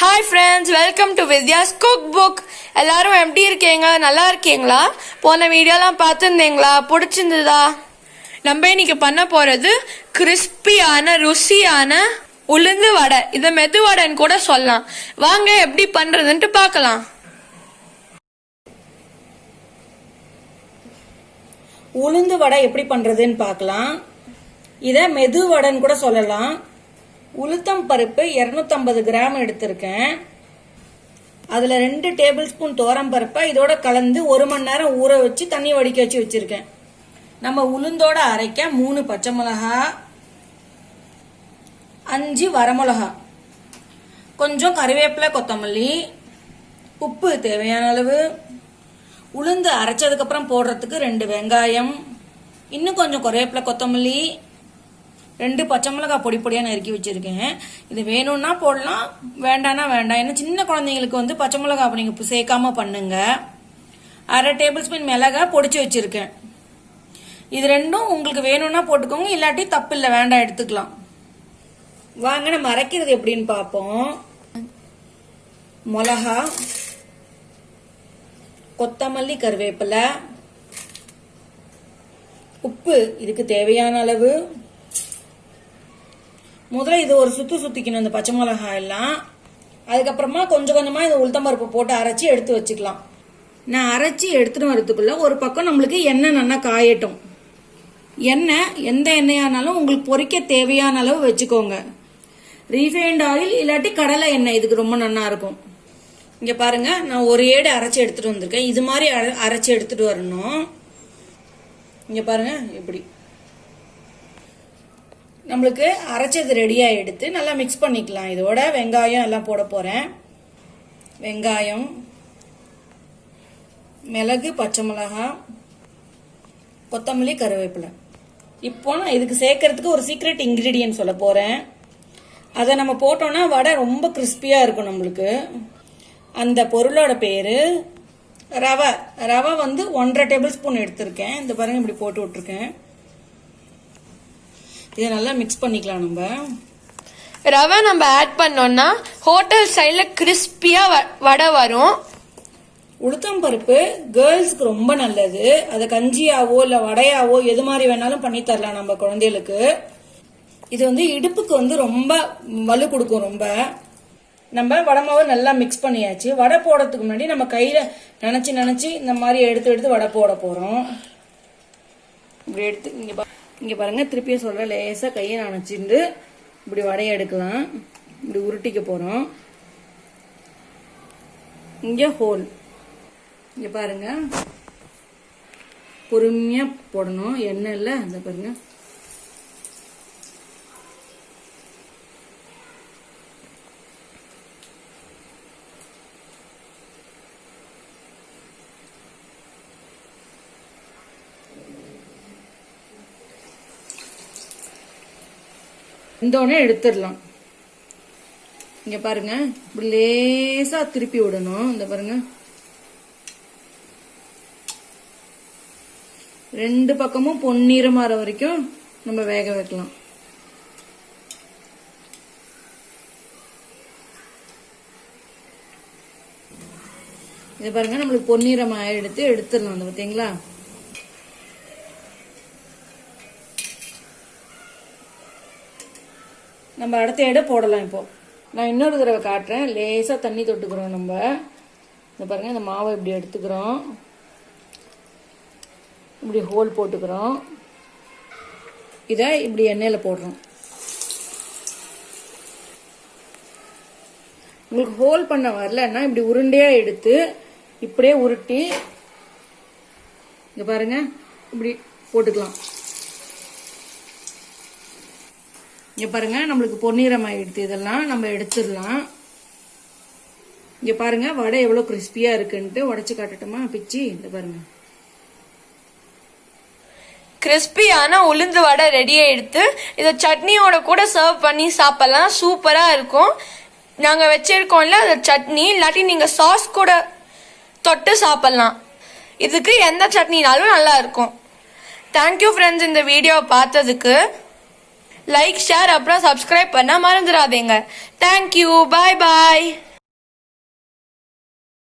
Hi friends, welcome to Vidya's cook book. எல்லாரும் எப்படி இருக்கீங்க? நல்லா இருக்கீங்களா? போன வீடியோலாம் பார்த்துருந்தீங்களா? பிடிச்சிருந்ததா? நம்ம இன்னைக்கு பண்ண போகிறது கிறிஸ்பியான ருசியான உளுந்து வடை. இதை மெது வடைன்னு கூட சொல்லலாம். வாங்க எப்படி பண்ணுறதுன்ட்டு பார்க்கலாம். உளுந்து வடை எப்படி பண்ணுறதுன்னு பார்க்கலாம். இதை மெது வடைன்னு கூட சொல்லலாம். உளுத்தம் பருப்பு 250 கிராம் எடுத்திருக்கேன். அதில் 2 டேபிள் ஸ்பூன் துவரம் பருப்பை இதோட கலந்து 1 மணி நேரம் ஊற வச்சு தண்ணி வடிக்க வச்சு வச்சிருக்கேன். நம்ம உளுந்தோட அரைக்க 3 பச்சை மிளகா, 5 வரமிளகா, கொஞ்சம் கறிவேப்பிலை, கொத்தமல்லி, உப்பு தேவையான அளவு, உளுந்து அரைச்சதுக்கப்புறம் போடுறதுக்கு 2 வெங்காயம், இன்னும் கொஞ்சம் கறிவேப்பிலை, கொத்தமல்லி, 2 பச்சை மிளகாய் பொடி பொடியாக நறுக்கி வச்சிருக்கேன். இது வேணும்னா போடலாம், வேண்டானா வேண்டாம். ஏன்னா சின்ன குழந்தைங்களுக்கு பச்சை மிளகாய் நீங்கள் சேர்க்காம பண்ணுங்க. 1/2 டேபிள் ஸ்பூன் மிளகாய் பொடிச்சு வச்சிருக்கேன். இது ரெண்டும் உங்களுக்கு வேணும்னா போட்டுக்கோங்க, இல்லாட்டி தப்பு இல்லை, வேண்டாம், எடுத்துக்கலாம். வாங்க நம்ம அரைக்கிறது எப்படின்னு பார்ப்போம். மிளகா, கொத்தமல்லி, கருவேப்பிலை, உப்பு இதுக்கு தேவையான அளவு. முதல்ல இது ஒரு சுத்திக்கணும் இந்த பச்சை மிளகாய் எல்லாம். அதுக்கப்புறமா கொஞ்சம் கொஞ்சமா இந்த உளுத்தம்பருப்பு போட்டு அரைச்சி எடுத்து வச்சுக்கலாம். நான் அரைச்சி எடுத்துட்டு வரதுக்குள்ள ஒரு பக்கம் நம்மளுக்கு எண்ணெய் நல்லா காயட்டும். எண்ணெய் எந்த எண்ணெயானாலும் உங்களுக்கு பொரிக்க தேவையான அளவு வச்சுக்கோங்க. ரீஃபைண்ட் ஆயில் இல்லாட்டி கடலை எண்ணெய் இதுக்கு ரொம்ப நல்லா இருக்கும். இங்க பாருங்க, நான் ஒரு ஏடு அரைச்சி எடுத்துட்டு வந்திருக்கேன். இது மாதிரி அரைச்சி எடுத்துட்டு வரணும். இங்க பாருங்க, இப்படி நம்மளுக்கு அரைச்சது ரெடியாக எடுத்து நல்லா மிக்ஸ் பண்ணிக்கலாம். இதோட வெங்காயம் எல்லாம் போட போகிறேன். வெங்காயம், மிளகு, பச்சை மிளகாய், கொத்தமல்லி, கருவேப்பிலை. இப்போ நான் இதுக்கு சேர்க்கறதுக்கு ஒரு சீக்ரெட் இன்கிரீடியன்ட் சொல்ல போகிறேன். அதை நம்ம போட்டோம்னா வடை ரொம்ப கிறிஸ்பியாக இருக்கும் நம்மளுக்கு. அந்த பொருளோட பேர் ரவை. ரவை 1.5 டேபிள் ஸ்பூன் எடுத்திருக்கேன். இந்த பாருங்க, இப்படி போட்டு விட்டுருக்கேன். இதை நல்லா மிக்ஸ் பண்ணிக்கலாம். ரவை நம்ம ஆட் பண்ணோம்னா ஹோட்டல் ஸ்டைலில் கிறிஸ்பியாக வடை வரும். உளுத்தம் பருப்பு கேர்ள்ஸ்க்கு ரொம்ப நல்லது. அதை கஞ்சியாவோ இல்லை வடையாவோ எது மாதிரி வேணாலும் பண்ணி தரலாம் நம்ம குழந்தைகளுக்கு. இது இடுப்புக்கு ரொம்ப வலு கொடுக்கும். ரொம்ப நம்ம வடை மாவு நல்லா மிக்ஸ் பண்ணியாச்சு. வடை போடுறதுக்கு முன்னாடி நம்ம கையில நினைச்சு இந்த மாதிரி எடுத்து வடை போட போறோம். இப்படி எடுத்து இங்க பாருங்க, திருப்பியும் சொல்ற, லேசா கையை நினைச்சிட்டு இப்படி வடையை எடுக்கலாம். இப்படி உருட்டிக்க போறோம். இங்க ஹோல், இங்க பாருங்க, பொறுமையா போடணும். எண்ணெய் இல்ல, அந்த பாருங்க. இந்தோடனே எடுத்துடலாம். இங்க பாருங்க, இப்படி லேசா திருப்பி விடணும். இந்த பாருங்க, 2 பக்கமும் பொன்னிறமாற வரைக்கும் நம்ம வேக வைக்கலாம். இதை பாருங்க, நம்மளுக்கு பொன்னிறமா எடுத்துடலாம். பாத்தீங்களா? நம்ம அடுத்த எடை போடலாம். இப்போ நான் இன்னொரு தடவை காட்டுறேன். லேசா தண்ணி தொட்டுக்கிறோம். நம்ம இந்த பாருங்க, இந்த மாவை இப்படி எடுத்துக்கிறோம். இப்படி ஹோல் போட்டுக்கிறோம். இதை இப்படி எண்ணெயில போடுறோம். உங்களுக்கு ஹோல் பண்ண வரலன்னா இப்படி உருண்டையா எடுத்து இப்படியே உருட்டி இங்க பாருங்க, இப்படி போட்டுக்கலாம். இங்க பாருங்க, நம்மளுக்கு பொன்னிறமாயிடுது. இதெல்லாம் நம்ம எடுத்துடலாம். இங்க பாருங்க, வடை எவ்வளவு கிறிஸ்பியா இருக்குன்ட்டு உடைச்சு காட்டட்டுமா? பிச்சு இந்த பாருங்க, கிறிஸ்பியான உளுந்து வடை ரெடியா எடுத்து இதை சட்னியோட கூட சர்வ் பண்ணி சாப்பிடலாம். சூப்பரா இருக்கும். நாங்க வச்சிருக்கோம்ல அந்த சட்னி, இல்லாட்டி நீங்க சாஸ் கூட தொட்டு சாப்பிடலாம். இதுக்கு எந்த சட்னினாலும் நல்லா இருக்கும். தேங்க்யூ ஃப்ரெண்ட்ஸ், இந்த வீடியோவை பார்த்ததுக்கு. லைக், ஷேர், அப்புறம் சப்ஸ்கிரைப் பண்ண மறந்துடாதீங்க. தேங்க்யூ, பாய் பாய்.